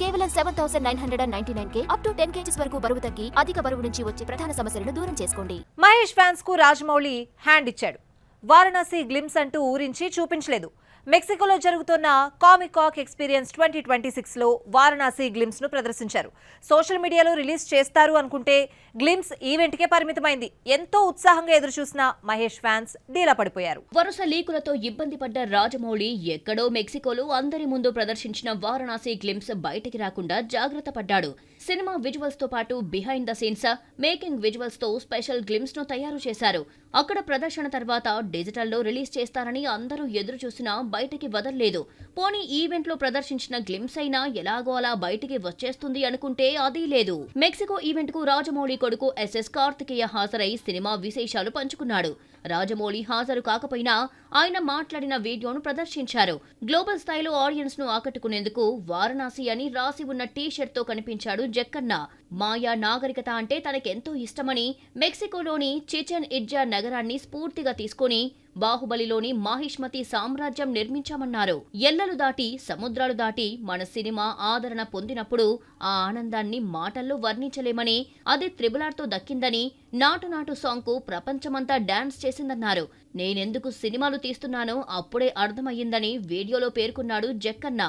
కేవలం 7,999 up to 10 kgs వరకు బరువు తగ్గి అధిక బరువు నుంచి వచ్చే ప్రధాన సమస్యలను దూరం చేసుకోండి. మహేష్ ఫ్యాన్స్ కు రాజమౌళి హ్యాండ్ ఇచ్చాడు. వారణాసి గ్లిమ్స్ అంటూ ఊరించి చూపించలేదు. మెక్సికోలో జరుగుతున్న కామిక్ కాక్ ఎక్స్పీరియన్స్ 2026లో వారణాసి గ్లిమ్స్ ను ప్రదర్శించారు. సోషల్ మీడియాలో రిలీజ్ చేస్తారు అనుకుంటే గ్లిమ్స్ ఈవెంట్కే పరిమితమైంది. ఎంతో ఉత్సాహంగా ఎదురుచూసిన మహేష్ ఫ్యాన్స్ డీలా పడిపోయారు. వరుస లీకులతో ఇబ్బంది పడ్డ రాజమౌళి ఎక్కడో మెక్సికోలో అందరి ముందు ప్రదర్శించిన వారణాసి గ్లిమ్స్ బయటికి రాకుండా జాగ్రత్త పడ్డాడు. సినిమా విజువల్స్ తో పాటు behind the scenes, making visuals తో స్పెషల్ గ్లిమ్స్ ను తయారు చేశారు. అక్కడ ప్రదర్శన తర్వాత డిజిటల్లో రిలీజ్ చేస్తారని అందరూ ఎదురు చూసినా బయటికి వదల్లేదు. పోనీ ఈవెంట్ లో ప్రదర్శించిన గ్లిమ్స్ అయినా ఎలాగో అలా బయటికి వచ్చేస్తుంది అనుకుంటే అది లేదు. మెక్సికో ఈవెంట్ కు రాజమౌళి కొడుకు ఎస్ఎస్ కార్తికేయ హాజరై సినిమా విశేషాలు పంచుకున్నాడు. రాజమౌళి హాజరు కాకపోయినా ఆయన మాట్లాడిన వీడియోను ప్రదర్శించారు. గ్లోబల్ స్థాయిలో ఆడియన్స్ ను ఆకట్టుకునేందుకు వారణాసి అని రాసి ఉన్న టీ-షర్ట్ తో కనిపించాడు జక్కన్న. మాయా నాగరికత అంటే తనకెంతో ఇష్టమని, మెక్సికోలోని చిచెన్ ఇట్జా నగరాన్ని స్ఫూర్తిగా తీసుకుని బాహుబలిలోని మాహిష్మతి సామ్రాజ్యం నిర్మించామన్నారు. ఎల్లలు దాటి సముద్రాలు దాటి మన సినిమా ఆదరణ పొందినప్పుడు ఆ ఆనందాన్ని మాటల్లో వర్ణించలేమని, అది త్రిబుల్-ఆర్ తో దక్కిందని, నాటు నాటు సాంగ్ కు ప్రపంచమంతా డాన్స్ చేసిందన్నారు. నేనెందుకు సినిమాలు తీస్తున్నానో అప్పుడే అర్థమయ్యిందని వీడియోలో పేర్కొన్నాడు జక్కన్న.